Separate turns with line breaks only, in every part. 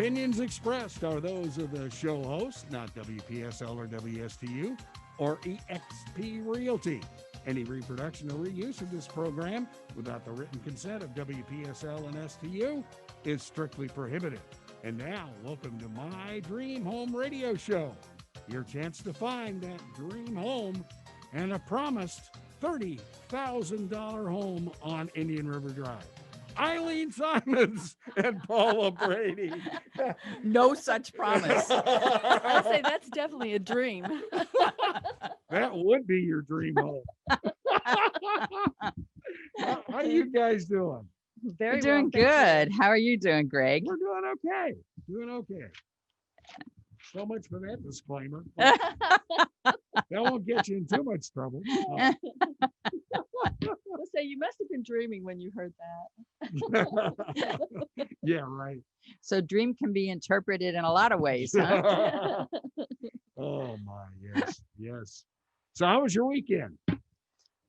opinions expressed are those of the show host, not WPSL or WSTU or EXP Realty. Any reproduction or reuse of this program without the written consent of WPSL and STU is strictly prohibited. And now, welcome to My Dream Home Radio Show. Your chance to find that dream home and a promised $30,000 home on Indian River Drive. Eileen Simons and Paula Brady.
No such promise.
I'll say that's definitely a dream.
That would be your dream home. How you guys doing?
Very
We're doing
well, thank
good. How are you doing, Greg?
We're doing okay. Doing okay. So much for that disclaimer.
you.
That won't get you in too much trouble.
I'll say you must have been dreaming when you heard that.
Yeah, right.
So dream can be interpreted in a lot of ways, huh?
Oh my, yes, yes. So how was your weekend?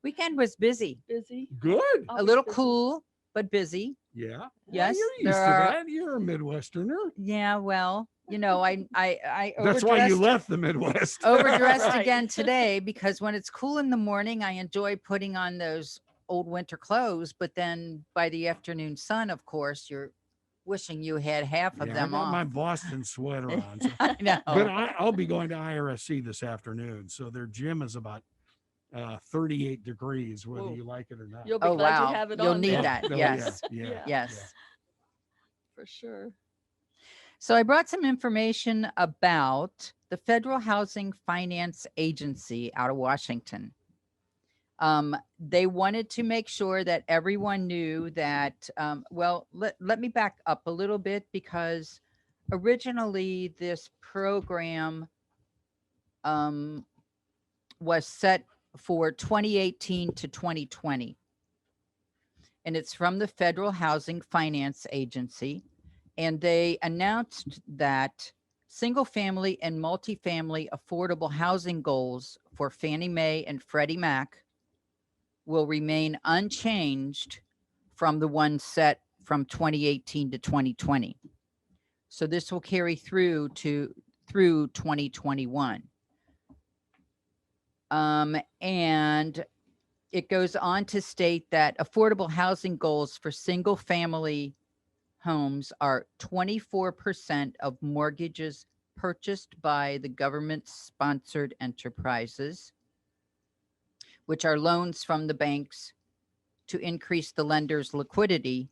Weekend was busy.
Busy.
Good.
A
Always
little
busy.
cool, but busy.
Yeah. Well,
Yes,
you're used to
there are-
that. You're a Midwesterner.
Yeah, well, you know, I
That's why you
overdressed-
left the Midwest.
overdressed
Right.
again today because when it's cool in the morning, I enjoy putting on those old winter clothes. But then by the afternoon sun, of course, you're wishing you had half of
Yeah,
them
I got
off.
my Boston sweater on. So.
I know.
But I'll be going to IRSC this afternoon. So their gym is about 38 degrees, whether
Whoa.
you like it or not.
You'll be
Oh,
glad
wow.
you have it
You'll
on
need
there.
that.
Oh,
Yes.
Yeah.
Yeah.
Yes.
For sure.
So I brought some information about the Federal Housing Finance Agency out of Washington. They wanted to make sure that everyone knew that, let me back up a little bit because originally this program was set for 2018 to 2020. And it's from the Federal Housing Finance Agency. And they announced that single family and multifamily affordable housing goals for Fannie Mae and Freddie Mac will remain unchanged from the one set from 2018 to 2020. So this will carry through 2021. And it goes on to state that affordable housing goals for single family homes are 24% of mortgages purchased by the government-sponsored enterprises, which are loans from the banks to increase the lender's liquidity,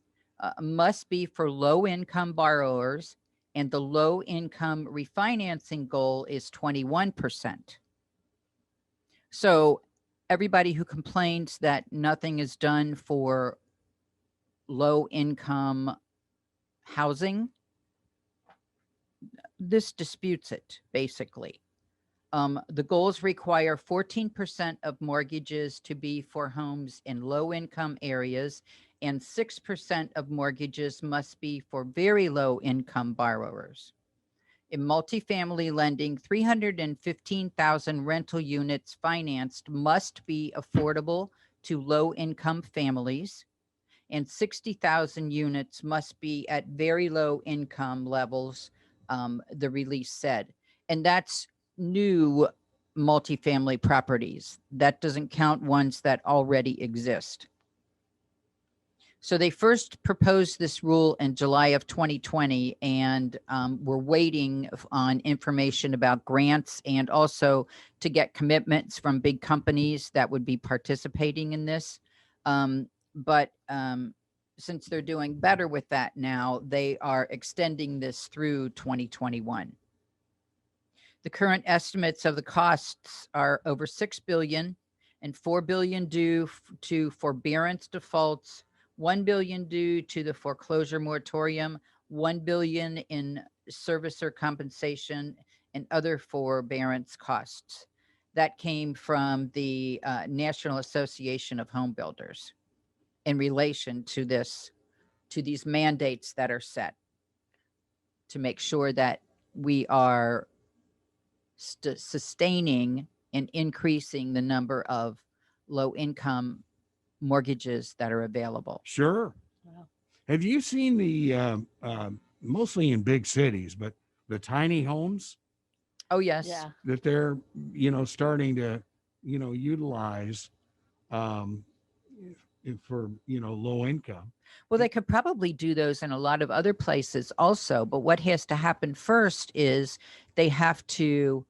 must be for low-income borrowers, and the low-income refinancing goal is 21%. So everybody who complains that nothing is done for low-income housing, this disputes it, basically. The goals require 14% of mortgages to be for homes in low-income areas, and 6% of mortgages must be for very low-income borrowers. In multifamily lending, 315,000 rental units financed must be affordable to low-income families, and 60,000 units must be at very low income levels, the release said. And that's new multifamily properties. That doesn't count ones that already exist. So they first proposed this rule in July of 2020, and we're waiting on information about grants and also to get commitments from big companies that would be participating in this. But since they're doing better with that now, they are extending this through 2021. The current estimates of the costs are over $6 billion and $4 billion due to forbearance defaults, $1 billion due to the foreclosure moratorium, $1 billion in servicer compensation and other forbearance costs. That came from the National Association of Home Builders in relation to these mandates that are set to make sure that we are sustaining and increasing the number of low-income mortgages that are available.
Sure.
Wow.
Have you seen the mostly in big cities, but the tiny homes
Oh, yes.
Yeah.
that they're, starting to, utilize um, for, low income.
Well, they could probably do those in a lot of other places also, but what has to happen first is they have to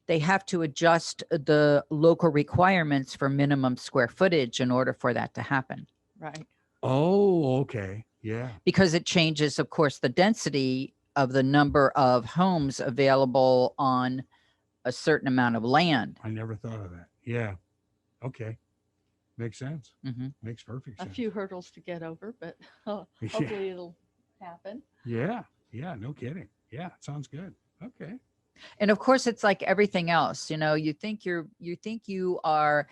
adjust the local requirements for minimum square footage in order for that to happen,
Right.
Oh, okay. Yeah.
because it changes, of course, the density of the number of homes available on a certain amount of land.
I never thought of that. Yeah. Okay. Makes sense.
Hmm.
Makes perfect
A
sense.
few hurdles to get over, but
Yeah.
hopefully it'll happen.
Yeah. Yeah. No kidding. Yeah. Sounds good. Okay.
And of course, it's like everything else. You think you are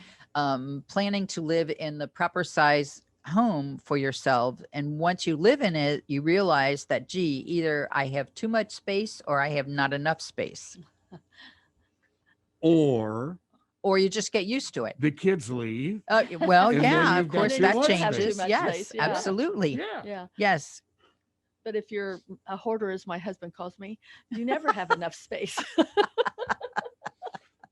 planning to live in the proper size home for yourself, and once you live in it, you realize that, gee, either I have too much space or I have not enough space,
Or
or you just get used to it.
the kids leave.
Well,
And then
yeah, of
you've got
course
too
that
much space.
changes.
Too much
Yes,
space, yeah.
absolutely.
Yeah.
Yeah.
Yes.
But if you're a hoarder, as my husband calls me, you never have enough space.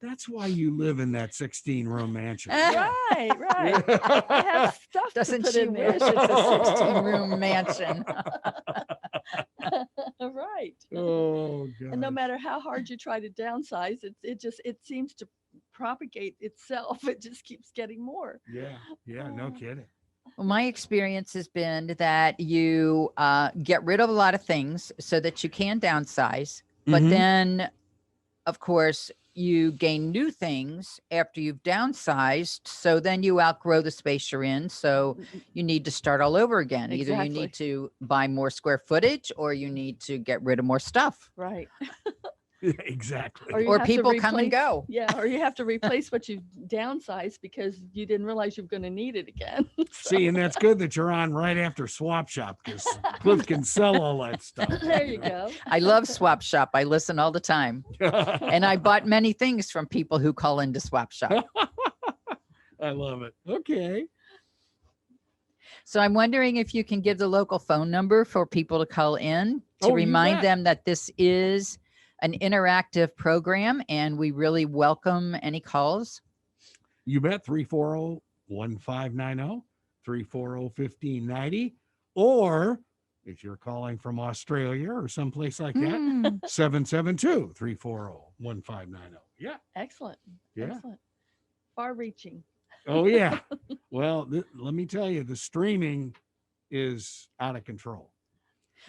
That's why you live in that 16-room mansion.
Right. Right. I have stuff
Doesn't
to put
she
in there.
wish it's a 16-room mansion?
Right.
Oh, God.
And no matter how hard you try to downsize, it seems to propagate itself. It just keeps getting more.
Yeah. Yeah. No kidding.
Well, my experience has been that you get rid of a lot of things so that you can downsize, but
Mhm.
then, of course, you gain new things after you've downsized. So then you outgrow the space you're in. So you need to start all over again. Either you need
Exactly.
to buy more square footage or you need to get rid of more stuff.
Right.
Exactly.
Or you
Or
have to
people come and
replace-
go.
Yeah. Or you have to replace what you downsized because you didn't realize you're going to need it again.
See, and that's good that you're on right after Swap Shop because Cliff can sell all that stuff.
There you go.
I love Swap Shop. I listen all the time. And I bought many things from people who call into Swap Shop.
I love it. Okay.
So I'm wondering if you can give the local phone number for people to call in to
Oh, you
remind
bet.
them that this is an interactive program and we really welcome any calls.
You bet. 340-1590, 340-1590. Or if you're calling from Australia or someplace like that,
Hmm.
772-340-1590. Yeah.
Excellent.
Yeah.
Excellent. Far reaching.
Oh, yeah. Well, let me tell you, the streaming is out of control.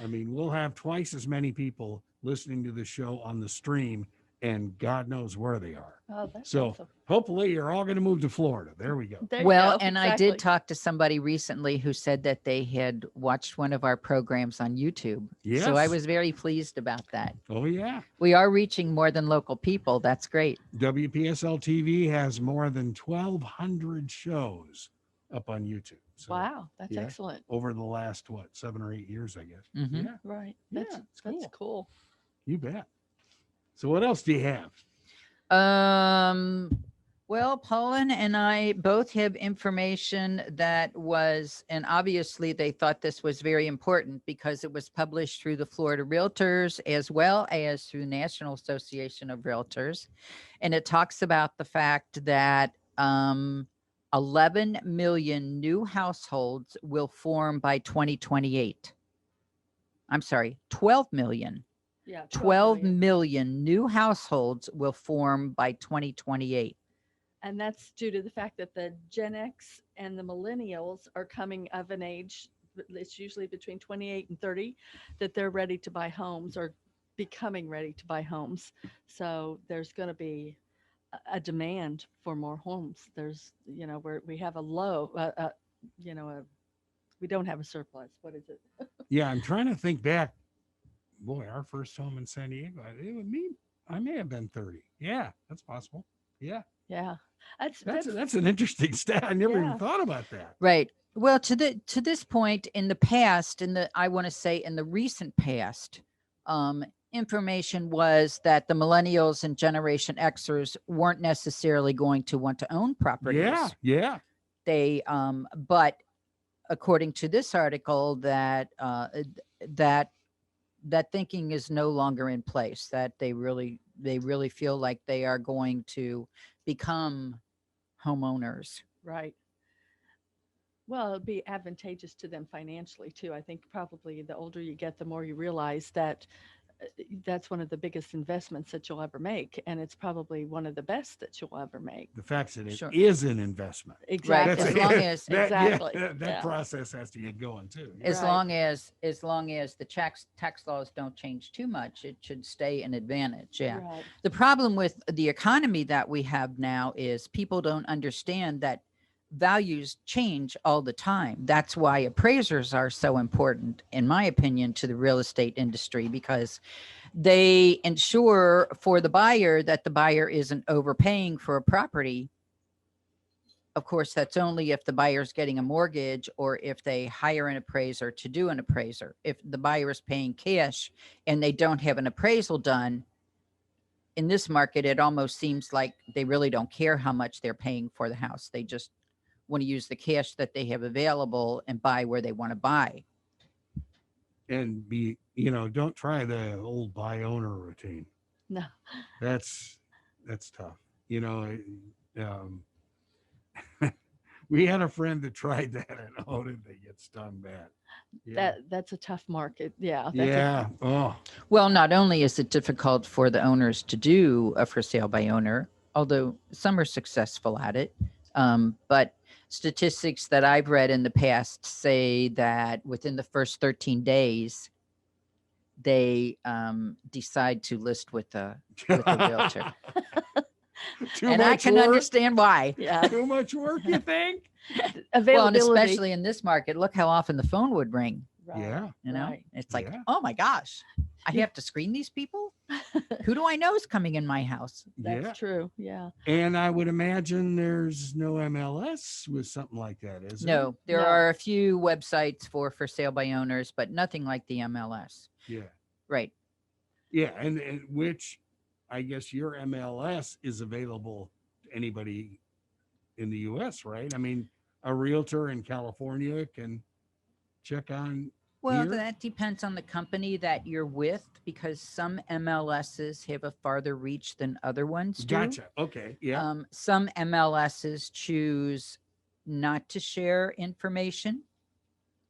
I mean, we'll have twice as many people listening to the show on the stream, and God knows where they are.
Oh, that's
So
awesome.
hopefully you're all going to move to Florida. There we go.
There you
Well,
go.
and I
Exactly.
did talk to somebody recently who said that they had watched one of our programs on YouTube. So I
Yes.
was very pleased about that.
Oh, yeah.
We are reaching more than local people. That's great.
WPSL TV has more than 1,200 shows up on YouTube. So
Wow, that's
yeah.
excellent.
over the last, 7 or 8 years, I guess.
Mhm.
Yeah,
Right.
Yeah,
That's
it's
that's cool.
you bet. So what else do you have?
Well, Paulin and I both have information that was, and obviously they thought this was very important because it was published through the Florida Realtors as well as through National Association of Realtors. And it talks about the fact that 11 million new households will form by 2028. I'm sorry, 12 million.
Yeah.
12
million.
million new households will form by 2028.
And that's due to the fact that the Gen X and the millennials are coming of an age, it's usually between 28 and 30, that they're ready to buy homes or becoming ready to buy homes. So there's going to be a demand for more homes. There's, we have a low, we don't have a surplus. What is it?
Yeah, I'm trying to think back. Boy, our first home in San Diego, I may have been 30. Yeah, that's possible. Yeah,
Yeah.
that's an interesting stat. I never
Yeah.
even thought about that.
Right. Well, to this point in the past, I want to say in the recent past, information was that the millennials and Generation Xers weren't necessarily going to want to own properties.
Yeah.
They, but according to this article, that that thinking is no longer in place, that they really feel like they are going to become homeowners.
Right. Well, it'd be advantageous to them financially too. I think probably the older you get, the more you realize that that's one of the biggest investments that you'll ever make, and it's probably one of the best that you'll ever make.
The fact that it
Sure.
is an investment.
Right.
Exactly.
As long as
that,
Exactly.
that
Yeah.
process has to get going too.
as
Right.
long as the tax laws don't change too much, it should stay an advantage. Yeah.
Right.
The problem with the economy that we have now is people don't understand that values change all the time. That's why appraisers are so important, in my opinion, to the real estate industry, because they ensure for the buyer that the buyer isn't overpaying for a property. Of course, that's only if the buyer's getting a mortgage or if they hire an appraiser to do an appraiser. If the buyer is paying cash and they don't have an appraisal done, in this market, it almost seems like they really don't care how much they're paying for the house. They just want to use the cash that they have available and buy where they want to buy.
And don't try the old buy owner routine.
No.
That's tough. We had a friend that tried that and oh, did they get stung bad? Yeah.
That's a tough market. Yeah.
Yeah. Oh,
Well, not only is it difficult for the owners to do a for sale by owner, although some are successful at it, but statistics that I've read in the past say that within the first 13 days, they decide to list with a realtor.
Too
And I
much
can
work?
understand why.
Yeah.
Too much work, you think?
Well, and
Availability.
especially in this market, look how often the phone would ring.
Right.
Yeah.
You know,
Right.
it's like,
Yeah.
oh my gosh, I
Yeah.
have to screen these people. Who do I know is coming in my house?
That's
Yeah.
true. Yeah.
And I would imagine there's no MLS with something like that, is there?
No, there
No.
are a few websites for sale by owners, but nothing like the MLS.
Yeah.
Right.
Yeah. And which I guess your MLS is available to anybody in the US, right? I mean, a realtor in California can check on.
Well,
Here?
that depends on the company that you're with, because some MLSs have a farther reach than other ones do.
Gotcha. Okay. Yeah.
Some MLSs choose not to share information.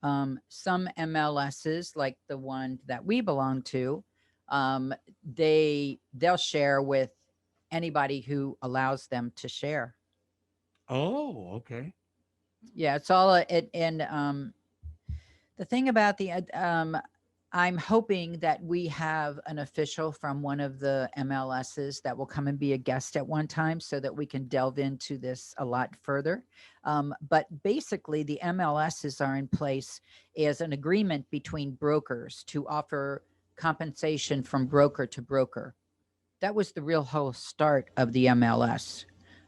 Some MLSs, like the one that we belong to, they'll share with anybody who allows them to share.
Oh, okay.
Yeah, it's all the thing about I'm hoping that we have an official from one of the MLSs that will come and be a guest at one time so that we can delve into this a lot further. But basically, the MLSs are in place as an agreement between brokers to offer compensation from broker to broker. That was the real whole start of the MLS.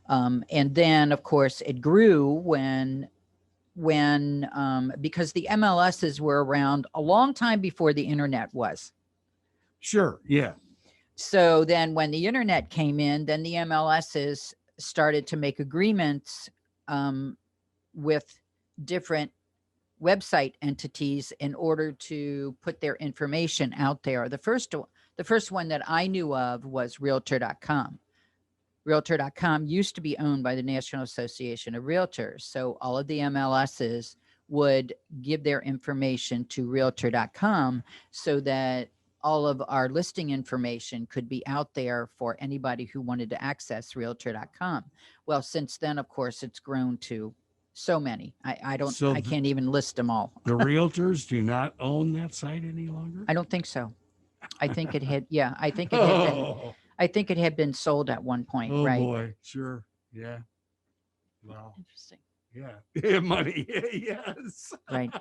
And then, of course, it grew when because the MLSs were around a long time before the internet was.
Sure. Yeah.
So then when the internet came in, then the MLSs started to make agreements with different website entities in order to put their information out there. The first one that I knew of was Realtor.com. Realtor.com used to be owned by the National Association of Realtors. So all of the MLSs would give their information to Realtor.com so that all of our listing information could be out there for anybody who wanted to access Realtor.com. Well, since then, of course, it's grown to so many. I can't even list them all.
The realtors do not own that site any longer?
I don't think so. I think it had, yeah, I think it had been.
Oh,
I think it had been sold at one point,
oh
right?
boy. Sure. Yeah. Wow.
Interesting.
Yeah. Money. Yes.
Right.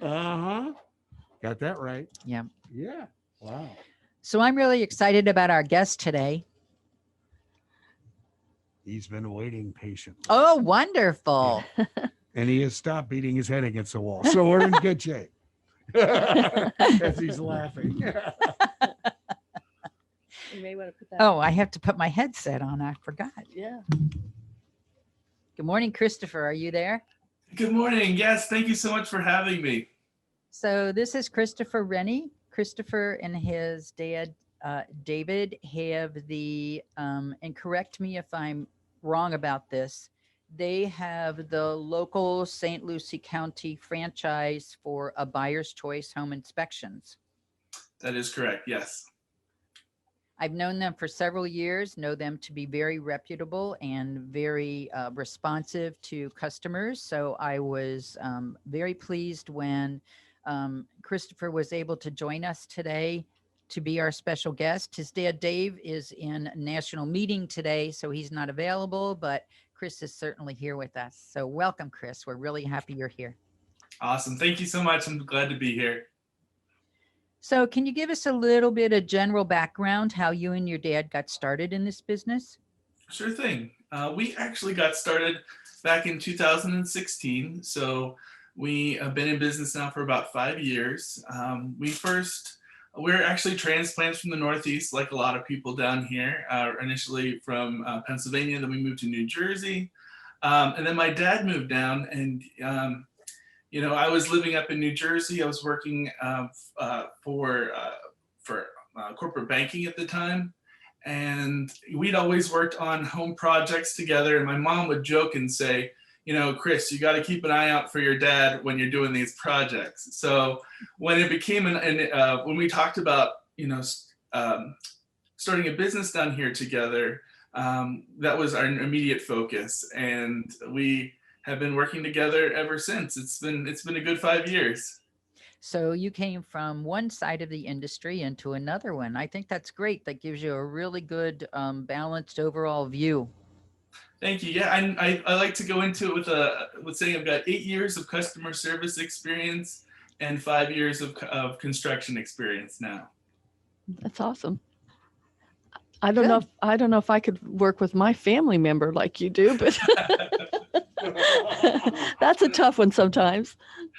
Uh-huh. Got that right.
Yeah.
Yeah. Wow.
So I'm really excited about our guest today.
He's been waiting patiently.
Oh, wonderful.
And he has stopped beating his head against the wall. So we're in good shape. As he's laughing.
You may want to put that.
Oh, I have to put my headset on. I forgot.
Yeah.
Good morning, Christopher. Are you there?
Good morning. Yes, thank you so much for having me.
So this is Christopher Renne. Christopher and his dad, David, have and correct me if I'm wrong about this, they have the local St. Lucie County franchise for a buyer's choice home inspections.
That is correct, yes.
I've known them for several years, know them to be very reputable and very responsive to customers. So I was very pleased when Christopher was able to join us today to be our special guest. His dad, Dave, is in a national meeting today, so he's not available, but Chris is certainly here with us. So welcome, Chris. We're really happy you're here.
Awesome. Thank you so much. I'm glad to be here.
So can you give us a little bit of general background, how you and your dad got started in this business?
Sure thing. We actually got started back in 2016. So we have been in business now for about 5 years. We're actually transplants from the Northeast, like a lot of people down here, initially from Pennsylvania, then we moved to New Jersey. And then my dad moved down and I was living up in New Jersey. I was working for corporate banking at the time. And we'd always worked on home projects together. And my mom would joke and say, Chris, you got to keep an eye out for your dad when you're doing these projects. So when it became when we talked about, starting a business down here together, that was our immediate focus. And we have been working together ever since. It's been a good 5 years.
So you came from one side of the industry into another one. I think that's great. That gives you a really good balanced overall view.
Thank you. Yeah, I like to go into it with saying I've got 8 years of customer service experience and 5 years of construction experience now.
That's awesome. I don't know if I could work with my family member like you do, but that's a tough one sometimes.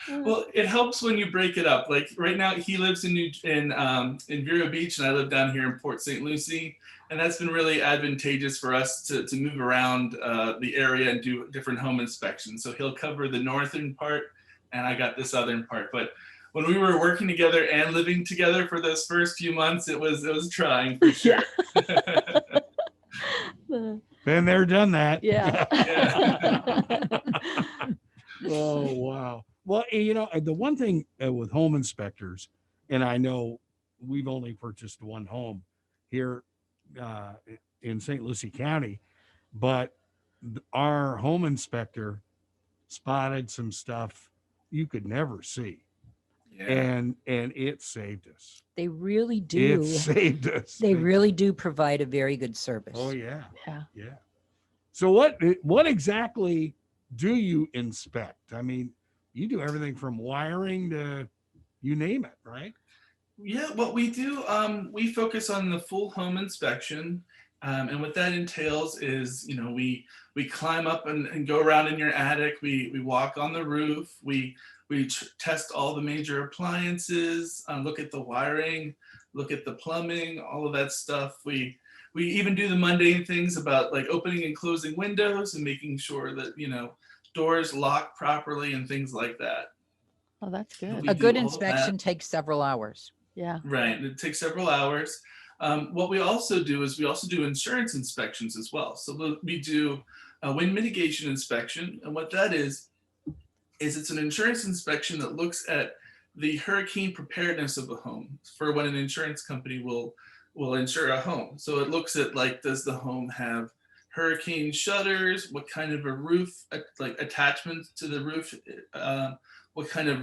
Well, it helps when you break it up. Like right now, he lives in Vero Beach, and I live down here in Port St. Lucie, and that's been really advantageous for us to move around the area and do different home inspections. So he'll cover the northern part, and I got the southern part. But when we were working together and living together for those first few months, it was trying for sure.
Yeah.
Been there, done that.
Yeah.
Oh, wow. Well, the one thing with home inspectors, and I know we've only purchased one home here in St. Lucie County, but our home inspector spotted some stuff you could never see.
Yeah.
And it saved us.
They really do.
It saved us.
They really do provide a very good service.
Oh, yeah.
Yeah.
Yeah. So what exactly do you inspect? I mean, you do everything from wiring to you name it, right?
Yeah, what we do, we focus on the full home inspection. And what that entails is, we climb up and go around in your attic. We walk on the roof. We test all the major appliances, look at the wiring, look at the plumbing, all of that stuff. We even do the mundane things about like opening and closing windows and making sure that, doors lock properly and things like that.
Oh, that's good.
We
A
do
good
all of
inspection
that.
takes several hours.
Yeah.
Right. It takes several hours. What we also do is we also do insurance inspections as well. So we do a wind mitigation inspection. And what that is it's an insurance inspection that looks at the hurricane preparedness of a home for when an insurance company will insure a home. So it looks at like, does the home have hurricane shutters? What kind of a roof, like attachments to the roof? What kind of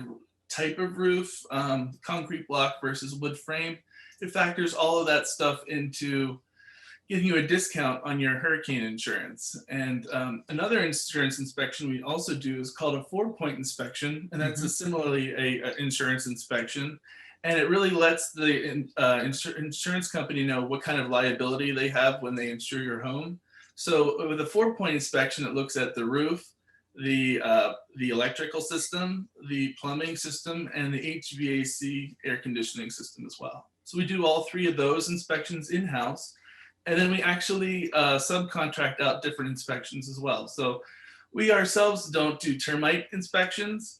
type of roof? Concrete block versus wood frame. It factors all of that stuff into giving you a discount on your hurricane insurance. And another insurance inspection we also do is called a 4-point inspection, and that's similarly a insurance inspection. And it really lets the insurance company know what kind of liability they have when they insure your home. So with a 4-point inspection, it looks at the roof, the electrical system, the plumbing system, and the HVAC air conditioning system as well. So we do all 3 of those inspections in-house. And then we actually subcontract out different inspections as well. So we ourselves don't do termite inspections,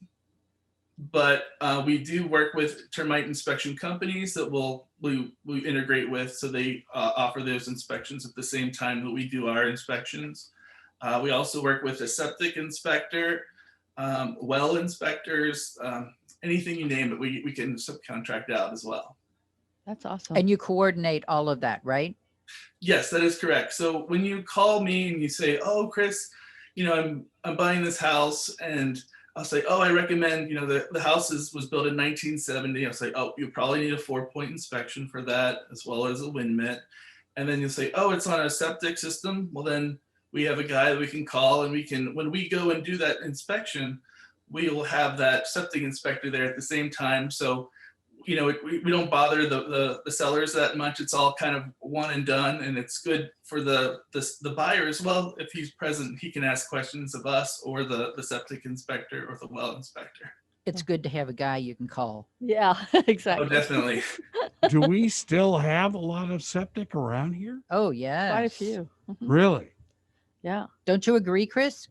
but we do work with termite inspection companies that we integrate with, so they offer those inspections at the same time that we do our inspections. We also work with a septic inspector, well inspectors, anything you name it, we can subcontract out as well.
That's awesome.
And you coordinate all of that, right?
Yes, that is correct. So when you call me and you say, "Oh, Chris, I'm buying this house," and I'll say, "Oh, I recommend, the house was built in 1970." I'll say, "Oh, you probably need a 4-point inspection for that, as well as a wind mitt." And then you'll say, "Oh, it's on a septic system." Well, then we have a guy that we can call, and when we go and do that inspection, we will have that septic inspector there at the same time. So, we don't bother the sellers that much. It's all kind of one and done, and it's good for the buyer as well. If he's present, he can ask questions of us or the septic inspector or the well inspector.
It's good to have a guy you can call.
Yeah, exactly.
Oh, definitely.
Do we still have a lot of septic around here?
Oh, yeah.
Quite a few. Mhm.
Really?
Yeah.
Don't you agree, Chris?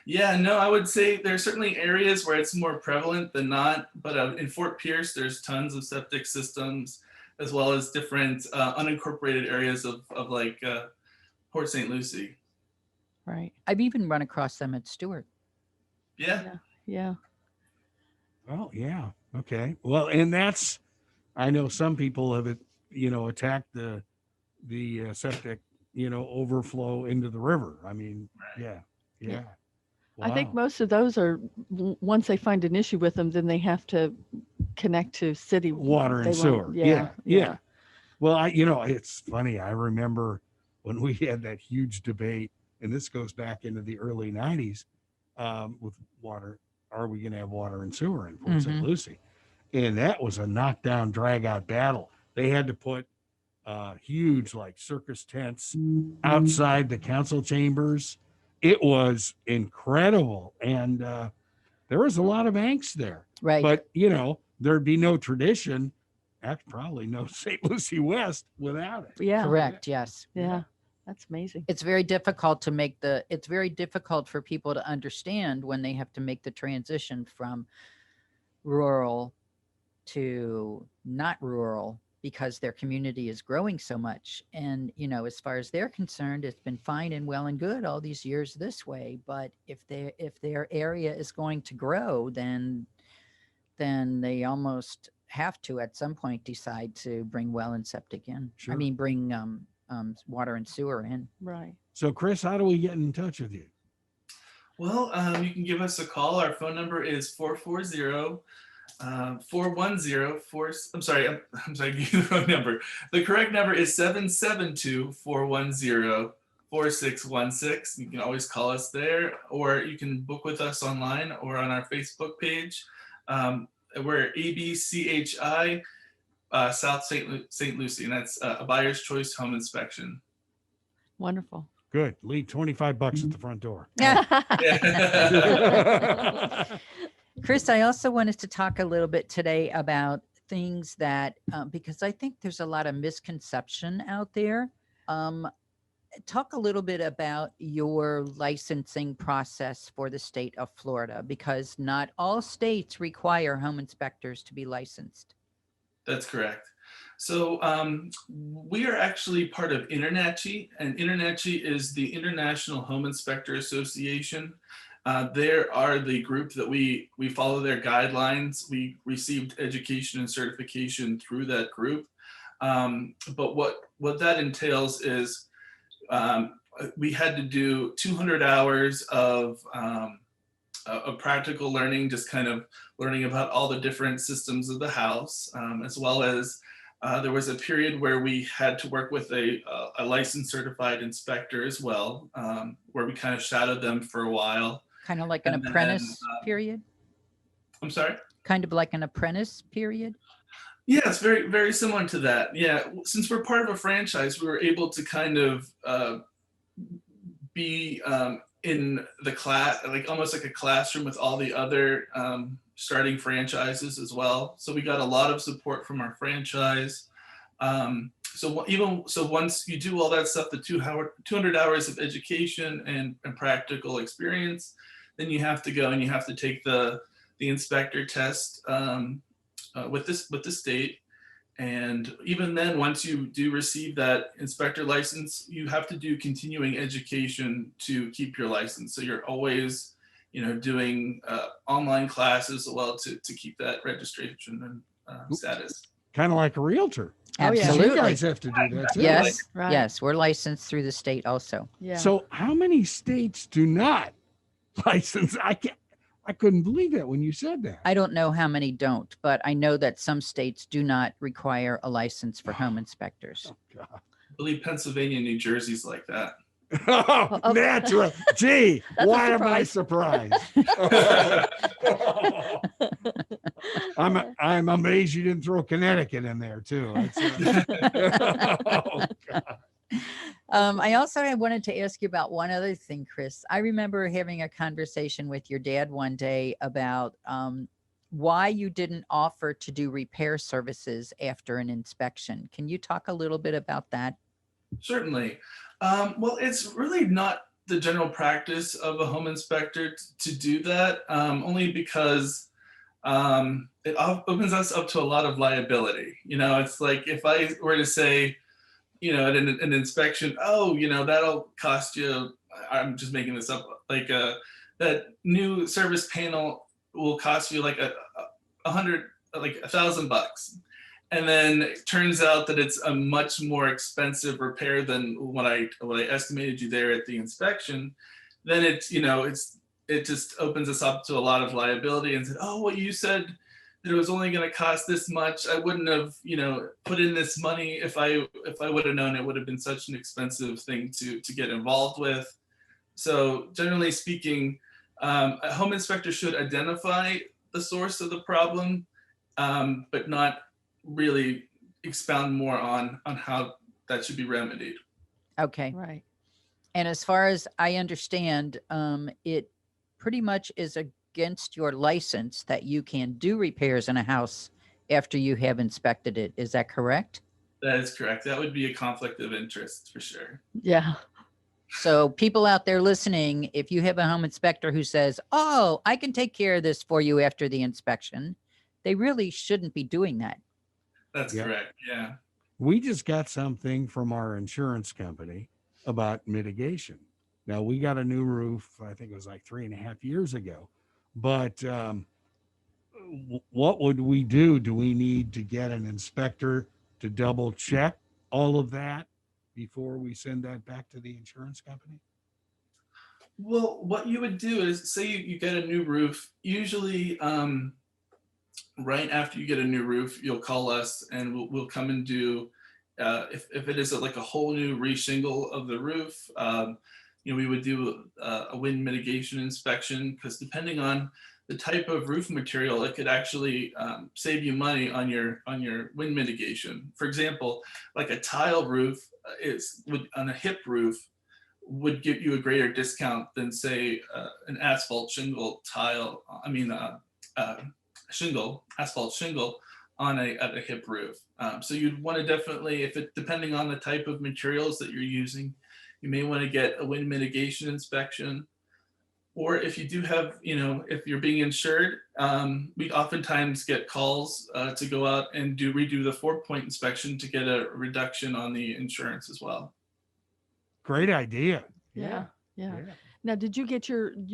Yeah, no, I would say there's certainly areas where it's more prevalent than not, but in Fort Pierce, there's tons of septic systems, as well as different unincorporated areas of like Port St. Lucie.
Right.
I've even run across them at Stewart.
Yeah.
Yeah.
Oh, yeah. Okay. Well, and I know some people have, attacked the septic, overflow into the river. I mean,
Right.
yeah.
I think
Wow.
most of those are once they find an issue with them, then they have to connect to city
Water and
they
sewer.
want-
Yeah. Well, it's funny. I remember when we had that huge debate, and this goes back into the early 90s with water. Are we going to have water and sewer in Port St.
Mhm.
Lucie? And that was a knockdown, drag out battle. They had to put huge, like, circus tents outside the council chambers. It was incredible. And there was a lot of angst there.
Right.
But, there'd be no tradition, probably no St. Lucie West without it.
Yeah.
Correct. Yes.
Yeah. That's amazing.
It's very difficult it's very difficult for people to understand when they have to make the transition from rural to not rural, because their community is growing so much. And, as far as they're concerned, it's been fine and well and good all these years this way. But if their area is going to grow, then they almost have to at some point decide to bring well and septic in.
Sure.
I mean, bring water and sewer in.
Right.
So, Chris, how do we get in touch with you?
Well, you can give us a call. Our phone number is 440 410 I'm sorry, I'm sorry, give you the wrong number. The correct number is 772 410 4616. You can always call us there, or you can book with us online or on our Facebook page. We're ABCHI South St. Lucie, and that's a buyer's choice home inspection.
Wonderful.
Good. Leave $25 at the front door.
Chris, I also wanted to talk a little bit today about things that, because I think there's a lot of misconception out there. Talk a little bit about your licensing process for the state of Florida, because not all states require home inspectors to be licensed.
That's correct. So we are actually part of INTERNACHI, and INTERNACHI is the International Home Inspector Association. They are the group that we follow their guidelines. We received education and certification through that group. But what that entails is we had to do 200 hours of practical learning, just kind of learning about all the different systems of the house, as well as there was a period where we had to work with a licensed certified inspector as well, where we kind of shadowed them for a while.
Kind of like an apprentice period?
I'm sorry?
Kind of like an apprentice period?
Yeah, it's very, very similar to that. Yeah, since we're part of a franchise, we were able to kind of be in the class, like almost like a classroom with all the other starting franchises as well. So we got a lot of support from our franchise. So once you do all that stuff, the 200 hours of education and practical experience, then you have to go and you have to take the the inspector test with the state. And even then, once you do receive that inspector license, you have to do continuing education to keep your license. So you're always, doing online classes as well to keep that registration and status.
Kind of like a realtor.
Oh, yeah.
'Cause you
Absolutely.
guys have to do that too.
Yes.
Right.
Yes. We're licensed through the state also.
Yeah.
So how many states do not license? I couldn't believe that when you said that.
I don't know how many don't, but I know that some states do not require a license for home inspectors.
Oh, God.
I believe Pennsylvania and New Jersey's like that.
Oh,
Oh.
natural. Gee,
That's a
why am I surprised? I'm amazed you didn't throw Connecticut in there too. Oh, God.
I also wanted to ask you about one other thing, Chris. I remember having a conversation with your dad one day about why you didn't offer to do repair services after an inspection. Can you talk a little bit about that?
Certainly. Well, it's really not the general practice of a home inspector to do that, only because it opens us up to a lot of liability. It's like if I were to say, at an inspection, that'll cost you, I'm just making this up, like that new service panel will cost you like $1,000. And then it turns out that it's a much more expensive repair than what I estimated you there at the inspection. Then it just opens us up to a lot of liability and said, oh, well, you said that it was only going to cost this much. I wouldn't have, put in this money if I would have known it would have been such an expensive thing to get involved with. So generally speaking, a home inspector should identify the source of the problem, but not really expound more on how that should be remedied.
Okay.
Right.
And as far as I understand, it pretty much is against your license that you can do repairs in a house after you have inspected it. Is that correct?
That is correct. That would be a conflict of interest for sure.
Yeah.
So people out there listening, if you have a home inspector who says, oh, I can take care of this for you after the inspection, they really shouldn't be doing that.
That's
Yep.
correct. Yeah.
We just got something from our insurance company about mitigation. Now we got a new roof, I think it was like 3.5 years ago, but what would we do? Do we need to get an inspector to double check all of that before we send that back to the insurance company?
Well, what you would do is say you get a new roof, usually right after you get a new roof, you'll call us and we'll come and do, if it is like a whole new re-shingle of the roof, we would do a wind mitigation inspection, because depending on the type of roof material, it could actually save you money on your wind mitigation. For example, like a tile roof on a hip roof would give you a greater discount than say an asphalt shingle asphalt shingle on a hip roof. So you'd want to definitely, depending on the type of materials that you're using, you may want to get a wind mitigation inspection. Or if you do have, if you're being insured, we oftentimes get calls to go out and redo the 4-point inspection to get a reduction on the insurance as well.
Great idea.
Yeah. Now, did you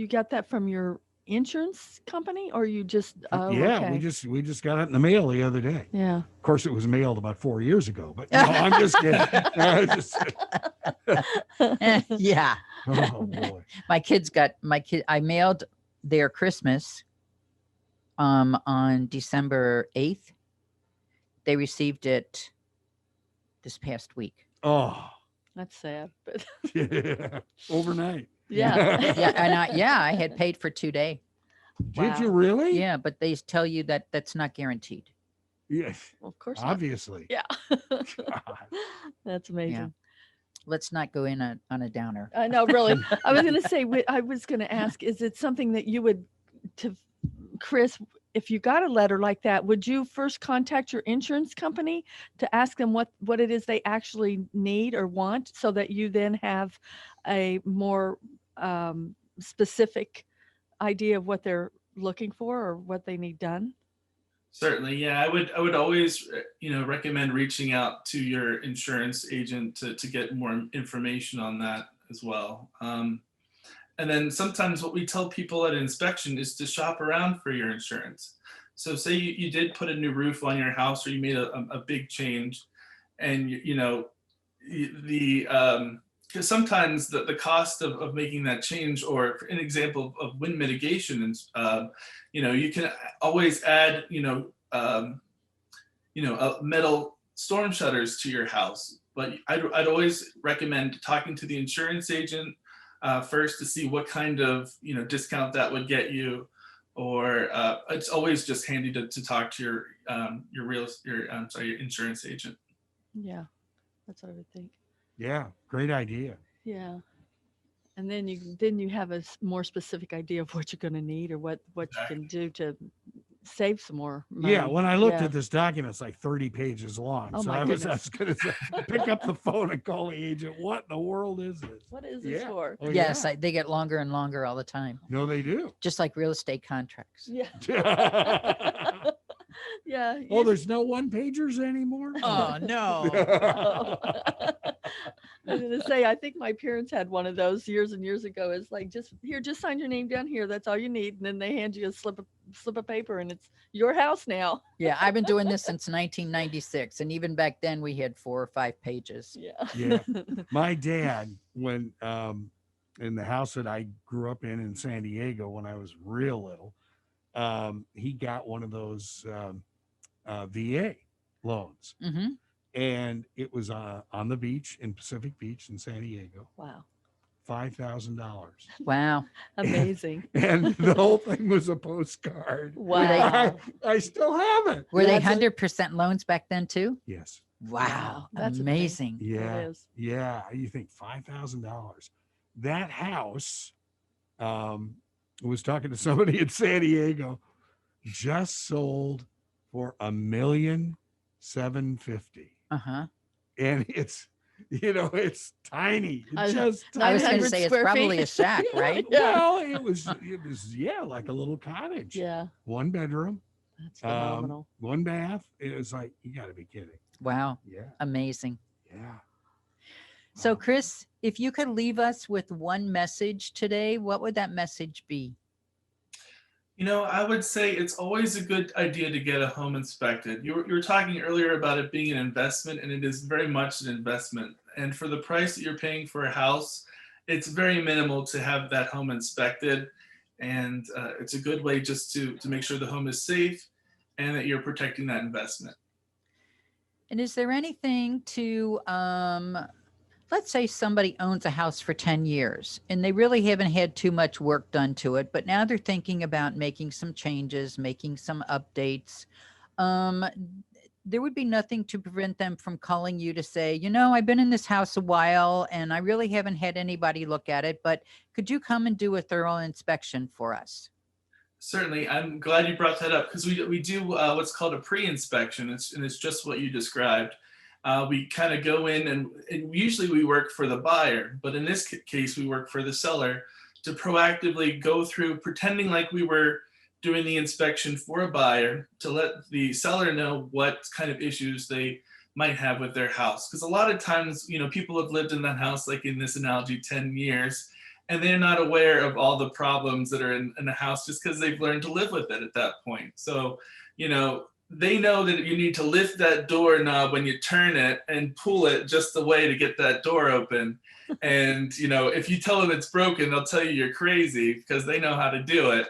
got that from your insurance company, or you just? Oh,
Yeah,
okay.
we just got it in the mail the other day.
Yeah.
Of course, it was mailed about 4 years ago, but no, I'm just kidding.
Yeah.
Oh boy.
I mailed their Christmas on December 8th. They received it this past week.
Oh,
That's sad, but
yeah. Overnight.
yeah.
Yeah, and I had paid for 2 days.
Did you really?
Yeah, but they tell you that that's not guaranteed.
Yes.
Well, of course not.
Obviously.
Yeah.
God.
That's amazing.
Let's not go in on a downer.
I know, really. I was going to say, I was going to ask, is it something that you would, Chris, if you got a letter like that, would you first contact your insurance company to ask them what it is they actually need or want, so that you then have a more specific idea of what they're looking for or what they need done?
Certainly, yeah. I would always recommend reaching out to your insurance agent to get more information on that as well. And then sometimes what we tell people at inspection is to shop around for your insurance. So say you did put a new roof on your house or you made a big change, and the because sometimes the cost of making that change, or for an example of wind mitigation, and you can always add metal storm shutters to your house. But I'd always recommend talking to the insurance agent first to see what kind of discount that would get you, or it's always just handy to talk to your insurance agent.
Yeah, that's what I would think.
Yeah, great idea.
Yeah. And then you have a more specific idea of what you're going to need or what you can do to save some more money.
Yeah, when I looked
Yeah.
at this document, it's like 30 pages long.
Oh,
so
my
I was
goodness.
going to say, pick up the phone and call the agent. What in the world is this?
What is this
Yeah.
for?
Oh,
Yes,
yeah.
they get longer and longer all the time,
No, they do.
just like real estate contracts.
Yeah.
Oh,
Yeah.
there's no one pagers anymore?
Oh, no.
I was gonna say, I think my parents had one of those years and years ago. It's like, just sign your name down here. That's all you need. And then they hand you a slip of paper, and it's your house now.
Yeah, I've been doing this since 1996. And even back then, we had 4 or 5 pages.
Yeah.
Yeah. My dad, when in the house that I grew up in San Diego when I was real little, he got one of those VA loans,
Hmm.
and it was on the beach in Pacific Beach in San Diego,
Wow.
$5,000,
Wow.
Amazing.
and the whole thing was a postcard.
Wow.
I still have it.
Were they
That's
100% loans back then, too?
Yes.
Wow.
That's
amazing.
Yeah.
It is.
Yeah. You think $5,000? That house, I was talking to somebody in San Diego, just sold for $1,750,000.
Uh-huh.
And it's tiny.
I-
It's just
I was
tiny.
going to
900
say it's
square
probably a
feet.
shack, right?
Yeah.
Well, it was like a little cottage.
Yeah.
1 bedroom,
That's phenomenal.
1 bath. It was like, you got to be kidding.
Wow.
Yeah.
Amazing.
Yeah.
So,
Wow.
Chris, if you could leave us with one message today, what would that message be?
I would say it's always a good idea to get a home inspected. You were talking earlier about it being an investment, and it is very much an investment. And for the price that you're paying for a house, it's very minimal to have that home inspected. And it's a good way just to make sure the home is safe and that you're protecting that investment.
And is there anything to, let's say somebody owns a house for 10 years and they really haven't had too much work done to it, but now they're thinking about making some changes, making some updates. There would be nothing to prevent them from calling you to say, I've been in this house a while and I really haven't had anybody look at it, but could you come and do a thorough inspection for us?
Certainly, I'm glad you brought that up, because we do what's called a pre-inspection, and it's just what you described. We kind of go in, and usually we work for the buyer, but in this case, we work for the seller to proactively go through, pretending like we were doing the inspection for a buyer, to let the seller know what kind of issues they might have with their house. Because a lot of times, people have lived in that house, like in this analogy, 10 years, and they're not aware of all the problems that are in the house just because they've learned to live with it at that point. So, they know that you need to lift that doorknob when you turn it and pull it just the way to get that door open. And, if you tell them it's broken, they'll tell you you're crazy because they know how to do it.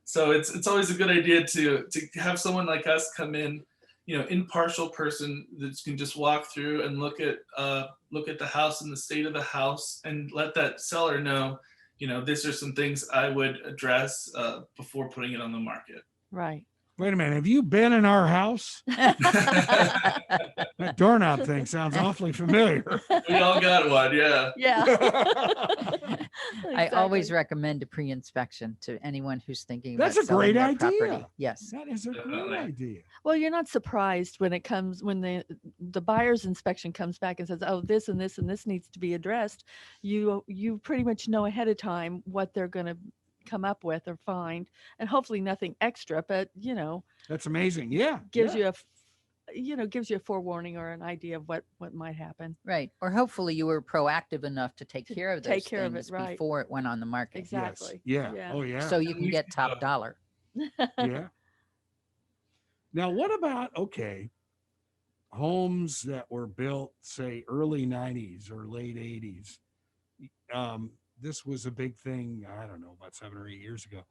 So it's always a good idea to have someone like us come in, impartial person that can just walk through and look at the house and the state of the house, and let that seller know, these are some things I would address before putting it on the market.
Right.
Wait a minute. Have you been in our house? That doorknob thing sounds awfully familiar.
We all got one, yeah.
Yeah.
I always
Exactly.
recommend a pre-inspection to anyone who's thinking
That's
about
a
selling
great
their
idea.
property. Yes.
That is a great
Definitely.
idea.
Well, you're not surprised when the buyer's inspection comes back and says, "Oh, this and this and this needs to be addressed." You pretty much know ahead of time what they're going to come up with or find, and hopefully nothing extra, but
That's amazing. Yeah.
gives
yeah.
you a gives you a forewarning or an idea of what might happen.
Right. Or hopefully you were proactive enough to take
To
care of those
take care of it,
things
right.
before it went on the market.
Exactly.
Yes. Yeah.
Yeah.
Oh, yeah.
So you
And
can
we
get
see,
top dollar.
Yeah. Now, what about, okay, homes that were built, say, early 90s or late 80s? This was a big thing, I don't know, about 7 or 8 years ago,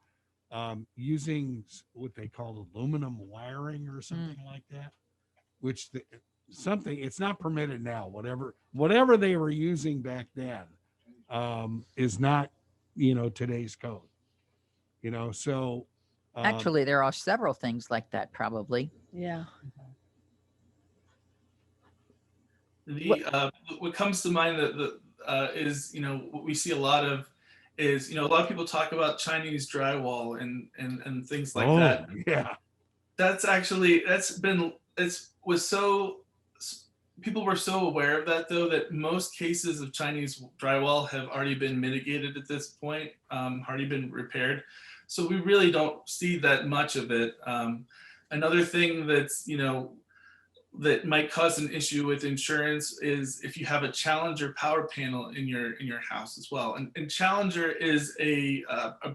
using what they called aluminum wiring or something like that, which something, it's not permitted now. Whatever they were using back then is not, today's code. So
Actually, there are several things like that probably.
Yeah.
What comes to mind is what we see a lot of is a lot of people talk about Chinese drywall and things like that.
Yeah.
People were so aware of that, though, that most cases of Chinese drywall have already been mitigated at this point, already been repaired. So we really don't see that much of it. Another thing that might cause an issue with insurance is if you have a Challenger power panel in your house as well. And Challenger is a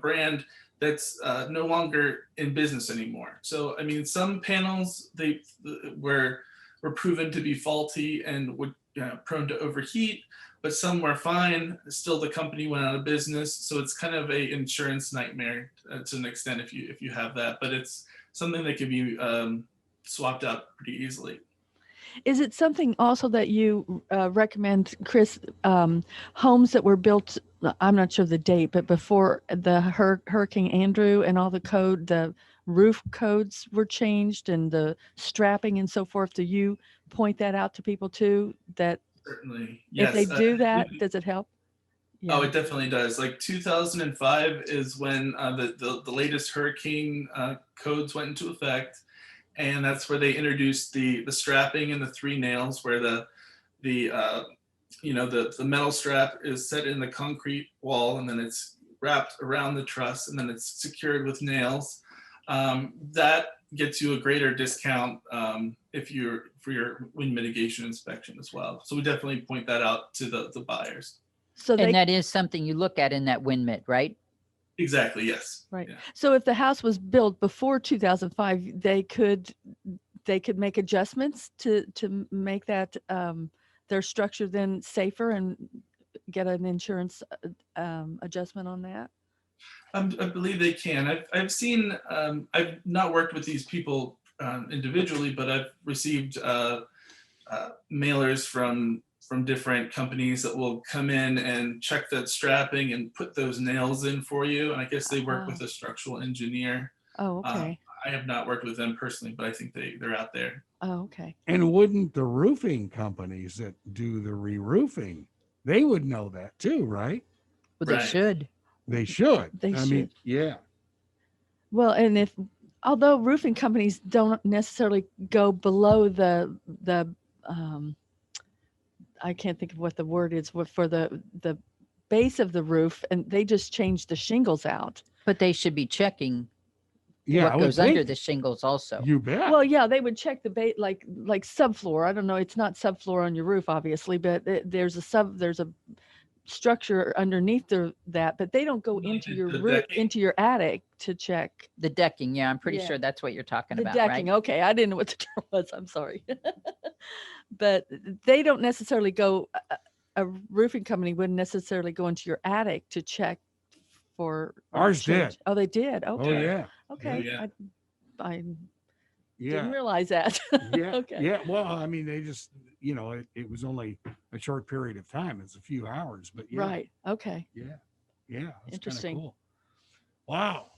brand that's no longer in business anymore. So I mean, some panels they were proven to be faulty and would prone to overheat, but some were fine. Still, the company went out of business. So it's kind of a insurance nightmare to an extent if you have that. But it's something that can be swapped out pretty easily.
Is it something also that you recommend, Chris? Homes that were built, I'm not sure the date, but before the Hurricane Andrew and all the roof codes were changed and the strapping and so forth. Do you point that out to people too? That
Certainly,
if
yes.
they do that, does it help?
Oh, it definitely does. Like 2005 is when the latest hurricane codes went into effect, and that's where they introduced the strapping and the 3 nails, where the metal strap is set in the concrete wall, and then it's wrapped around the truss, and then it's secured with nails. That gets you a greater discount for your wind mitigation inspection as well. So we definitely point that out to the buyers.
So
And that is something you look at in that wind mitt, right?
Exactly. Yes.
right.
Yeah.
So if the house was built before 2005, they could make adjustments to make that their structure then safer and get an insurance adjustment on that.
I believe they can. I've seen. I've not worked with these people individually, but I've received mailers from different companies that will come in and check that strapping and put those nails in for you. And I guess they work with a structural engineer.
Oh, okay.
I have not worked with them personally, but I think they're out there.
Oh, okay.
And wouldn't the roofing companies that do the re-roofing, they would know that too, right?
Well, they
Right.
should.
They should.
They
I mean,
should.
yeah.
Well, and although roofing companies don't necessarily go below the I can't think of what the word is for the base of the roof, and they just change the shingles out.
But they should be checking
Yeah, I
what
would
goes under
think.
the shingles also.
You bet.
Well, yeah, they would check the base like subfloor. I don't know. It's not subfloor on your roof, obviously, but there's a structure underneath that, but they don't go
Like
into
the
your
decking?
into your attic to check
The decking, yeah, I'm pretty
Yeah.
sure that's what you're talking
the
about,
decking.
right?
Okay, I didn't know what the term was. I'm sorry, but they don't necessarily go. A roofing company wouldn't necessarily go into your attic to check for
Ours
change.
did.
Oh, they did. Okay.
Oh yeah.
Okay.
Yeah.
I didn't
Yeah.
realize that.
Yeah.
Okay.
Yeah. Well, I mean, they just, it was only a short period of time. It's a few hours, but yeah.
Right. Okay.
Yeah. Yeah. That's
Interesting.
Cool. Wow.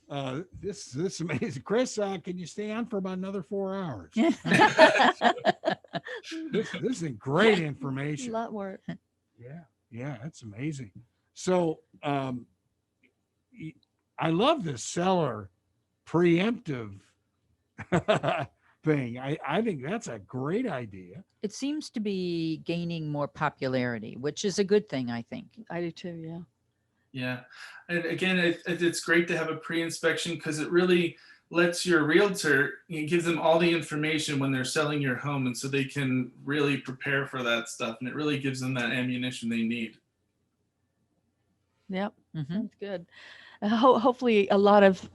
This is amazing. Chris, can you stay on for about another 4 hours? This is great
A
information.
lot more.
Yeah. Yeah. That's amazing. So, I love this seller preemptive thing. I think that's a great idea.
It seems to be gaining more popularity, which is a good thing, I think.
I do too. Yeah.
Yeah. And again, it's great to have a pre-inspection because it really lets your realtor, it gives them all the information when they're selling your home. And so they can really prepare for that stuff. And it really gives them that ammunition they need.
Yep.
Mhm.
Sounds good. Hopefully, a lot of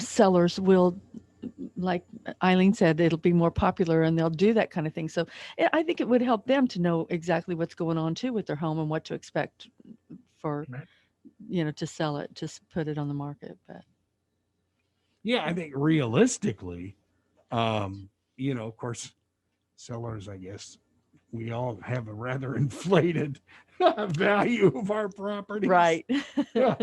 sellers will, like Eileen said, it'll be more popular and they'll do that kind of thing. So I think it would help them to know exactly what's going on too with their home and what to expect for,
Right.
to sell it, to put it on the market. But
Yeah, I think realistically, of course, sellers, I guess we all have a rather inflated value of our properties.
right.
Yeah.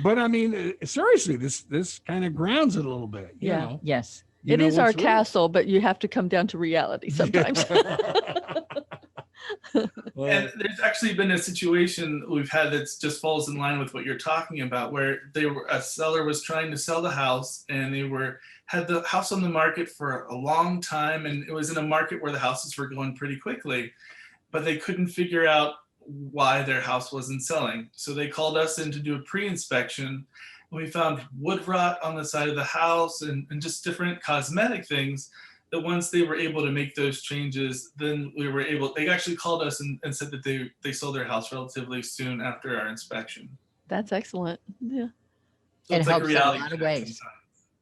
But I mean, seriously, this kind of grounds it a little bit. You
Yeah.
know,
Yes.
You
It
know
is our
what's real.
castle, but you have to come down to reality sometimes.
Well,
And there's actually been a situation we've had that just falls in line with what you're talking about, where a seller was trying to sell the house, and had the house on the market for a long time, and it was in a market where the houses were going pretty quickly, but they couldn't figure out why their house wasn't selling. So they called us in to do a pre-inspection, and we found wood rot on the side of the house and just different cosmetic things that once they were able to make those changes, then they actually called us and said that they sold their house relatively soon after our inspection.
That's excellent. Yeah.
So
It
it's like a
helps in a
reality
lot of
check
ways.
sometimes.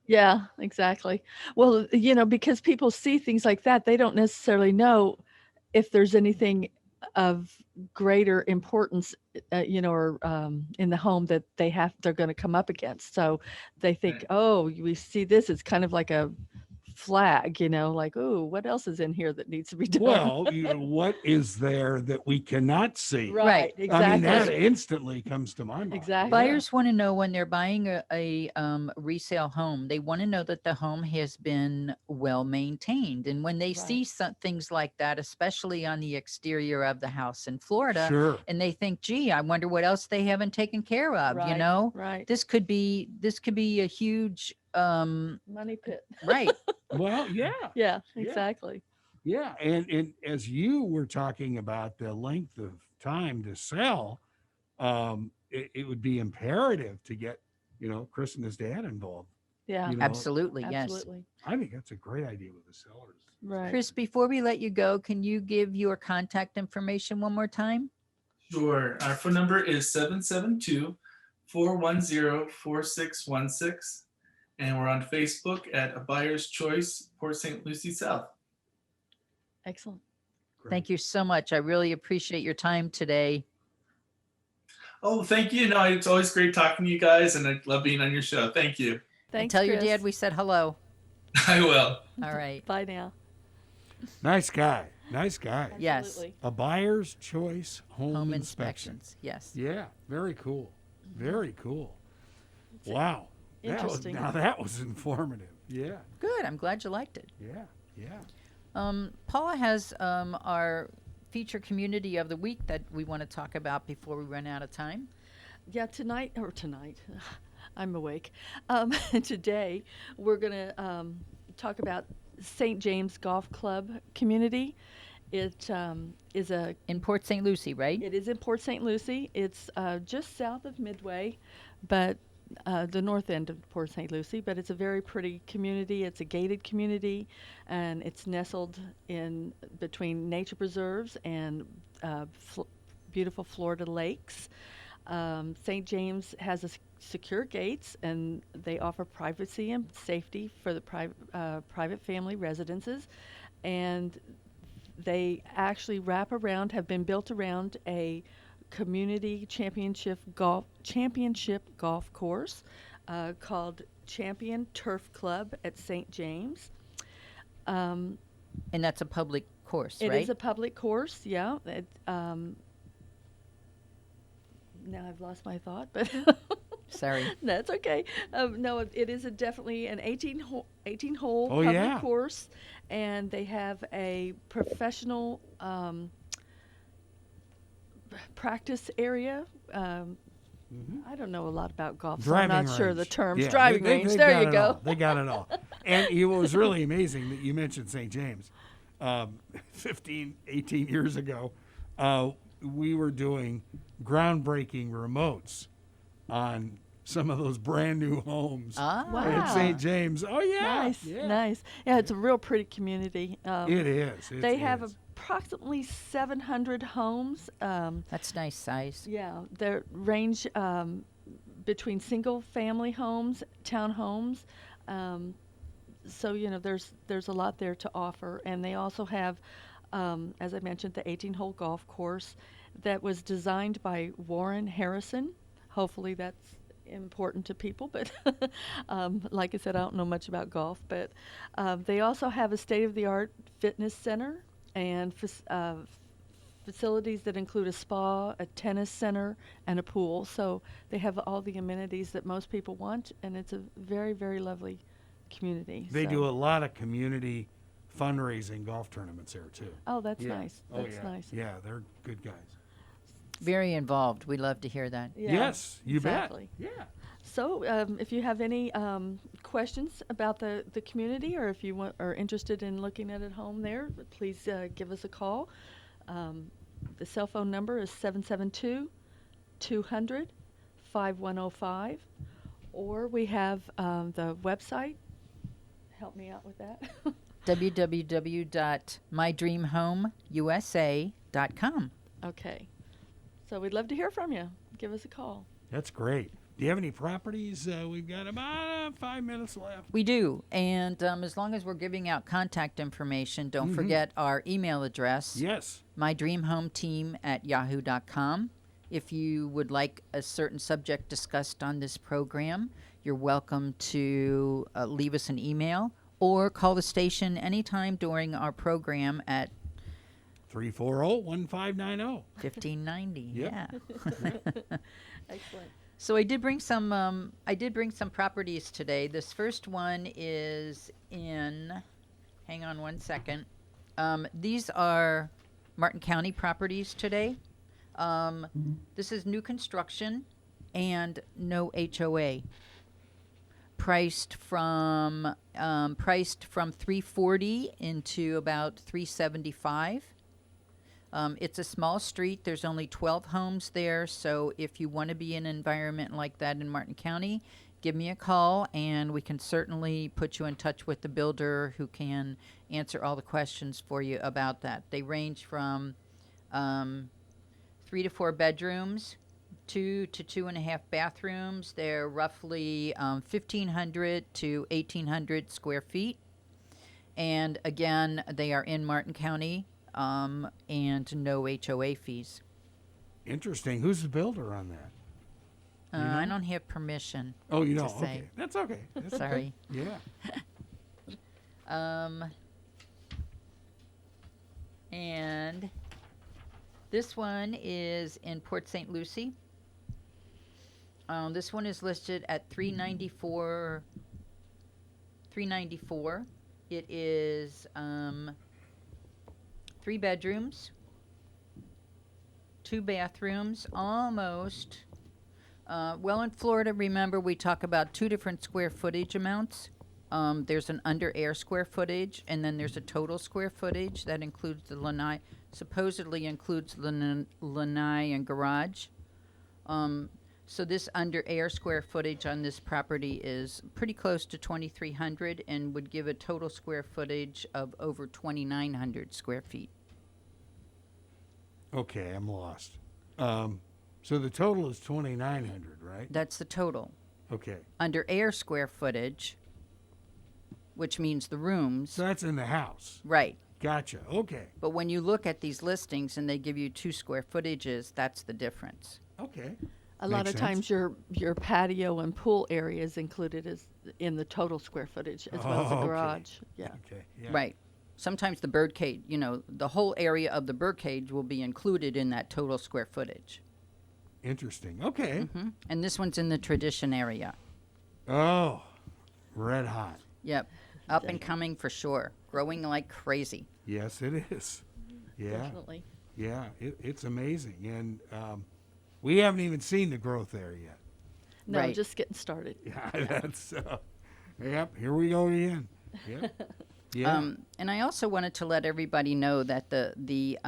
Yeah, exactly. Well, because people see things like that, they don't necessarily know if there's anything of greater importance, or in the home that they're going to come up against. So they think,
Right.
oh, we see this. It's kind of like a flag, like, oh, what else is in here that needs to be done?
well, what is there that we cannot see?
Right.
I mean, that
Exactly.
instantly comes to my mind.
Exactly.
Buyers want to know when they're buying a resale home, they want to know that the home has been well maintained. And when they see
Right.
some things like that, especially on the exterior of the house in Florida,
Sure.
and they think, gee, I wonder what else they haven't taken care of,
Right. Right.
this could be a huge
Money pit.
right.
Well, yeah.
Yeah,
Yeah.
exactly.
Yeah, and as you were talking about the length of time to sell, it would be imperative to get, Chris and his dad involved.
Yeah.
Absolutely, yes.
Absolutely.
I think that's a great idea with the sellers.
Right.
Chris, before we let you go, can you give your contact information one more time?
Sure. Our phone number is 772-410-4616. And we're on Facebook at A Buyer's Choice, Port St. Lucie South.
Excellent.
Great.
Thank you so much. I really appreciate your time today.
Oh, thank you. No, it's always great talking to you guys, and I love being on your show. Thank you.
Thanks,
Tell your
Chris.
dad we said hello.
I will.
All right.
Bye now.
Nice guy. Nice guy.
Yes.
Absolutely.
A buyer's choice home inspection.
inspections. Yes.
Yeah, very cool. Very cool. Wow.
Interesting.
That was informative. Yeah,
Good. I'm glad you liked it.
yeah, yeah.
Paula has our feature community of the week that we want to talk about before we run out of time.
Yeah, tonight, I'm awake. Today, we're going to talk about St. James Golf Club community. It is
In Port St. Lucie, right?
It is in Port St. Lucie. It's just south of Midway, but the north end of Port St. Lucie. But it's a very pretty community. It's a gated community, and it's nestled in between nature preserves and beautiful Florida lakes. St. James has secure gates, and they offer privacy and safety for the private family residences, and they actually have been built around a community championship golf course called Champion Turf Club at St. James.
And that's a public course,
It
right?
is a public course, yeah. Now I've lost my thought, but
Sorry.
that's okay. No, it is definitely an 18-hole
Oh,
public
yeah.
course, and they have a professional practice area. I don't know a lot of golf, so I'm not sure the terms.
Yeah,
Driving range.
they've
There
got
you
it
go.
all. They got it all. And it was really amazing that you mentioned St. James. 15, 18 years ago, we were doing groundbreaking remotes on some of those brand new homes
Ah,
Wow.
at St. James. Oh yeah,
Nice,
yeah.
nice. Yeah, it's a real pretty community.
It is. It
They have
is.
approximately 700 homes.
that's nice size.
Yeah, they range between single-family homes, townhomes. So there's a lot there to offer, and they also have, as I mentioned, the 18-hole golf course that was designed by Warren Harrison. Hopefully, that's important to people, but like I said, I don't know much about golf. But they also have a state-of-the-art fitness center and facilities that include a spa, a tennis center, and a pool. So they have all the amenities that most people want, and it's a very, very lovely community.
They
so.
do a lot of community fundraising golf tournaments there too.
Oh, that's
Yeah.
nice.
Oh,
That's
yeah.
nice.
Yeah, they're good guys.
Very involved. We love to hear that.
Yeah,
Yes, you
exactly.
bet. Yeah.
So, if you have any questions about the community, or if you are interested in looking at a home there, please give us a call. The cell phone number is 772-200-5105, or we have the website. Help me out with that.
www.mydreamhomeusa.com.
Okay. So we'd love to hear from you. Give us a call.
That's great. Do you have any properties? We've got about 5 minutes left.
We do. And as long as we're giving out contact information, don't forget our email address,
Yes.
mydreamhometeam@yahoo.com. If you would like a certain subject discussed on this program, you're welcome to leave us an email or call the station anytime during our program at
340-1590.
1590.
Yep.
Yeah.
Excellent.
So I did bring some properties today. This first one is in, hang on one second. These are Martin County properties today. This is new construction and no HOA. Priced from $340 into about $375. It's a small street. There's only 12 homes there. So if you want to be in an environment like that in Martin County, give me a call and we can certainly put you in touch with the builder who can answer all the questions for you about that. They range from 3 to 4 bedrooms, 2 to 2.5 bathrooms. They're roughly 1,500 to 1,800 square feet. And again, they are in Martin County. And no HOA fees.
Interesting. Who's the builder on that?
I don't have permission.
Oh, you
to
know.
say.
Okay. That's okay. That's okay.
Sorry.
Yeah.
And this one is in Port St. Lucie. This one is listed at $394. It is 3 bedrooms, 2 bathrooms, almost. Well, in Florida, remember, we talk about 2 different square footage amounts. There's an under air square footage, and then there's a total square footage that includes the lanai, supposedly includes the lanai and garage. So this under air square footage on this property is pretty close to 2,300 and would give a total square footage of over 2,900 square feet.
Okay, I'm lost. So the total is 2,900, right?
That's the total.
Okay.
Under air square footage, which means the rooms,
So that's in the house.
right.
Gotcha. Okay.
But when you look at these listings and they give you 2 square footages, that's the difference.
Okay.
A lot
Makes
of
sense.
times your patio and pool area is included as in the total square footage as well as the
Oh, okay.
garage. Yeah.
Okay. Yeah.
Right. Sometimes the bird cage, the whole area of the bird cage will be included in that total square footage.
Interesting. Okay.
And this one's in the tradition area.
Oh, red hot.
Yep. Up and coming for sure. Growing like crazy.
Yes, it is. Yeah.
Definitely.
Yeah. It's amazing. And we haven't even seen the growth there yet.
No,
Right.
just getting started.
Yeah. That's, yep. Here we go again. Yep. Yeah.
And I also wanted to let everybody know that the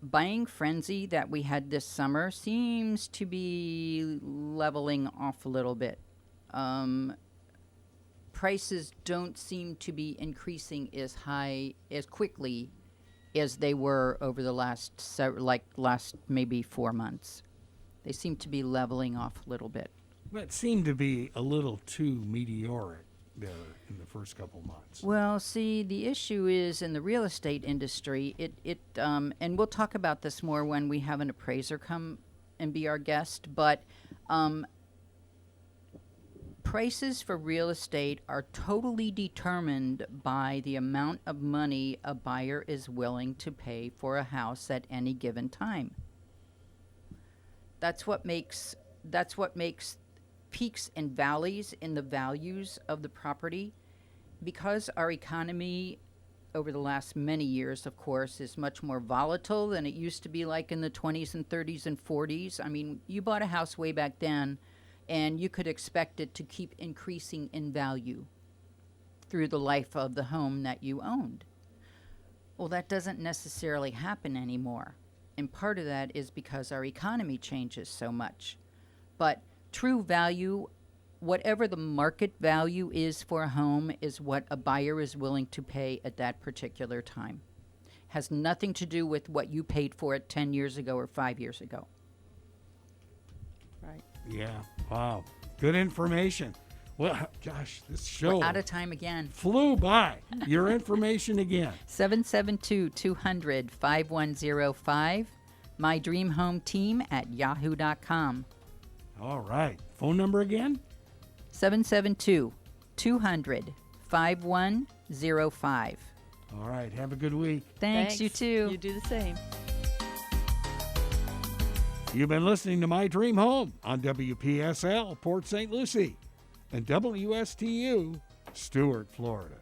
buying frenzy that we had this summer seems to be leveling off a little bit. Prices don't seem to be increasing as quickly as they were over the last maybe 4 months. They seem to be leveling off a little bit.
That seemed to be a little too meteoric there in the first couple months.
Well, see, the issue is in the real estate industry, and we'll talk about this more when we have an appraiser come and be our guest, but prices for real estate are totally determined by the amount of money a buyer is willing to pay for a house at any given time. That's what makes peaks and valleys in the values of the property. Because our economy over the last many years, of course, is much more volatile than it used to be like in the 20s and 30s and 40s. I mean, you bought a house way back then, and you could expect it to keep increasing in value through the life of the home that you owned. Well, that doesn't necessarily happen anymore. And part of that is because our economy changes so much. But true value, whatever the market value is for a home, is what a buyer is willing to pay at that particular time. Has nothing to do with what you paid for it 10 years ago or 5 years ago. Right.
Yeah. Wow. Good information. Well, gosh, this show
We're out of time again.
flew by. Your information again.
772-200-5105. mydreamhometeam@yahoo.com.
All right. Phone number again?
772-200-5105.
All right. Have a good week.
Thanks, you too.
You do the same.
You've been listening to My Dream Home on WPSL, Port St. Lucie, and WSTU, Stuart, Florida.